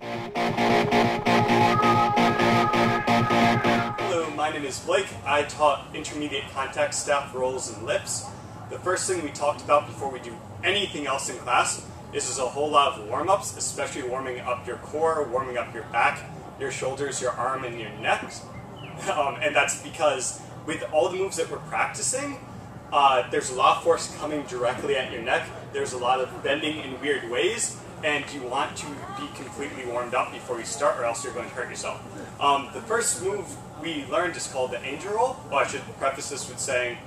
Hello, my name is Blake. I taught intermediate contact staff rolls and lips. The first thing we talked about before we do anything else in class is a whole lot of warm-ups, especially warming up your core, warming up your back, your shoulders, your arm, and your neck. And that's because with all the moves that we're practicing, there's a lot of force coming directly at your neck. There's a lot of bending in weird ways, and you want to be completely warmed up before you start, or else you're going to hurt yourself. The first move we learned is called the angel roll. Oh, I should preface this with saying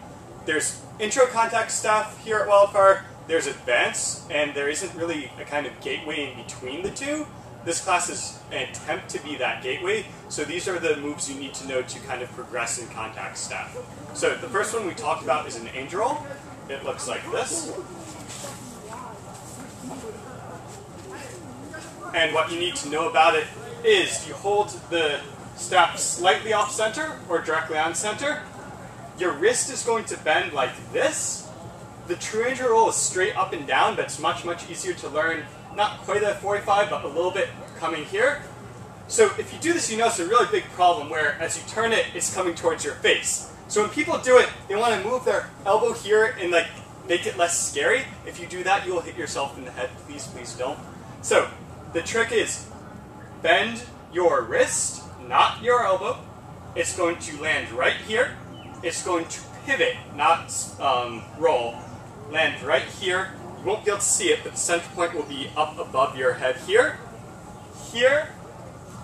there's intro contact staff here at Wildfire, there's advanced, and there isn't really a kind of gateway in between the two. This class is an attempt to be that gateway, so these are the moves you need to know to kind of progress in contact staff. So the first one we talked about is an angel roll. It looks like this. And what you need to know about it is you hold the staff slightly off center or directly on center. Your wrist is going to bend like this. The true angel roll is straight up and down, but it's much, much easier to learn. Not quite at 45, but a little bit coming here. So if you do this, you notice a really big problem where as you turn it, it's coming towards your face. So when people do it, they want to move their elbow here and like make it less scary. If you do that, you'll hit yourself in the head. Please, please don't. So the trick is bend your wrist, not your elbow. It's going to land right here. It's going to pivot, not roll. Land right here. You won't be able to see it, but the center point will be up above your head here. Here,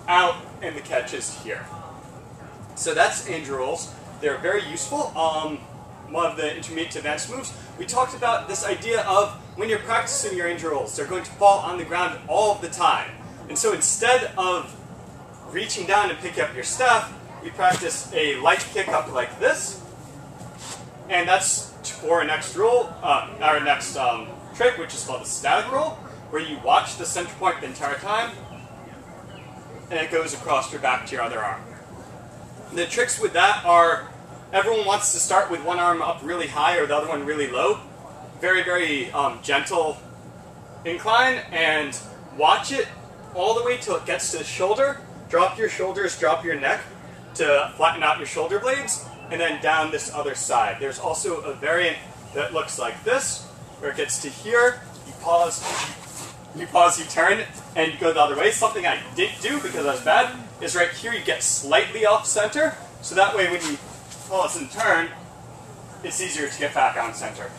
out, and the catch is here. So that's angel rolls. They're very useful. One of the intermediate to advanced moves. We talked about this idea of when you're practicing your angel rolls, they're going to fall on the ground all the time. And so instead of reaching down and picking up your staff, we practice a light kick up like this. And that's for our next roll, our next trick, which is called the static roll, where you watch the center point the entire time, and it goes across your back to your other arm. The tricks with that are, everyone wants to start with one arm up really high or the other one really low. Very, very gentle incline, and watch it all the way till it gets to the shoulder. Drop your shoulders, drop your neck to flatten out your shoulder blades, and then down this other side. There's also a variant that looks like this, where it gets to here, you pause, you turn, and you go the other way. Something I didn't do because I was bad is right here you get slightly off center, so that way when you pause and turn, it's easier to get back on center.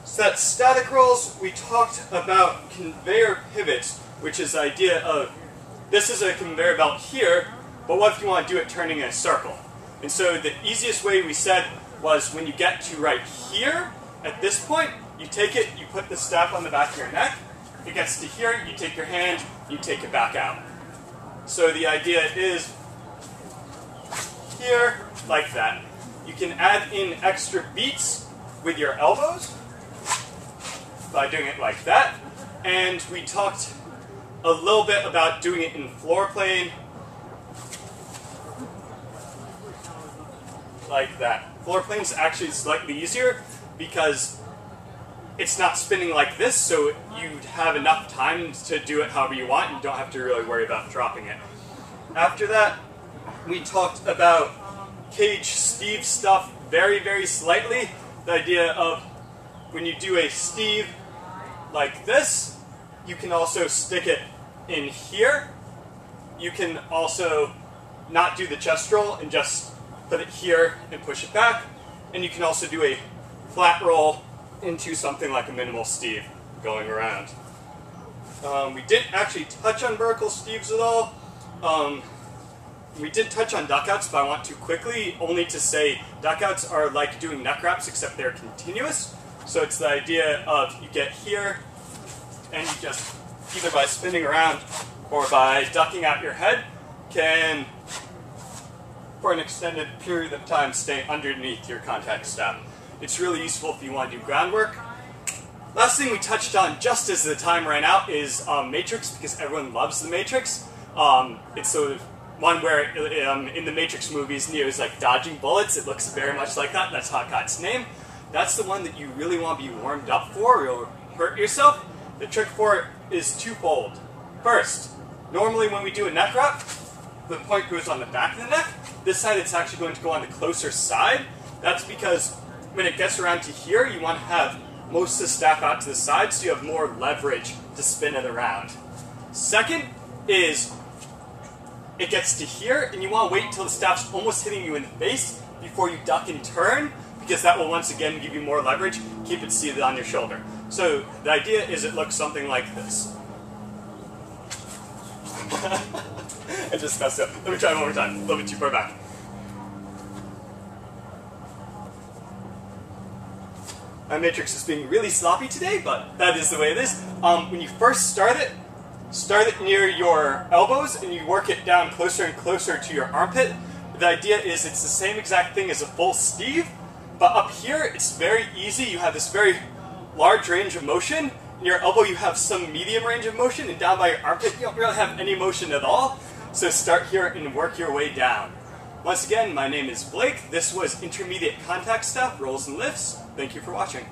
So that's static rolls. We talked about conveyor pivots, which is the idea of, this is a conveyor belt here, but what if you want to do it turning in a circle? And so the easiest way we said was when you get to right here, at this point, you take it, you put the staff on the back of your neck. If it gets to here, you take your hand, you take it back out. So the idea is here, like that. You can add in extra beats with your elbows by doing it like that. And we talked a little bit about doing it in floor plane, like that. Floor plane is actually slightly easier because it's not spinning like this, so you have enough time to do it however you want. You don't have to really worry about dropping it. After that, we talked about cage Steve stuff very, very slightly. The idea of when you do a Steve like this, you can also stick it in here. You can also not do the chest roll and just put it here and push it back. And you can also do a flat roll into something like a minimal Steve going around. We didn't actually touch on vertical Steves at all. We did touch on duckouts, but I want to quickly only to say duckouts are like doing neck wraps, except they're continuous. So it's the idea of you get here, and you just, either by spinning around or by ducking out your head, can, for an extended period of time, stay underneath your contact staff. It's really useful if you want to do groundwork. Last thing we touched on just as the time ran out is Matrix, because everyone loves the Matrix. It's sort of one where in the Matrix movies, Neo is like dodging bullets. It looks very much like that. That's how it got its name. That's the one that you really want to be warmed up for, or you'll hurt yourself. The trick for it is twofold. First, Normally when we do a neck wrap, the point goes on the back of the neck. This side it's actually going to go on the closer side. That's because when it gets around to here, you want to have most of the staff out to the side so you have more leverage to spin it around. Second is it gets to here and you want to wait until the staff's almost hitting you in the face before you duck and turn, because that will once again give you more leverage, keep it seated on your shoulder. So the idea is it looks something like this. I just messed up. Let me try it one more time. A little bit too far back. My matrix is being really sloppy today, but that is the way it is. When you first start it near your elbows and you work it down closer and closer to your armpit. The idea is it's the same exact thing as a full Steve, but up here it's very easy. You have this very large range of motion. In your elbow you have some medium range of motion, and down by your armpit you don't really have any motion at all. So start here and work your way down. Once again, my name is Blake. This was Intermediate Contact Staff Rolls and Lifts. Thank you for watching.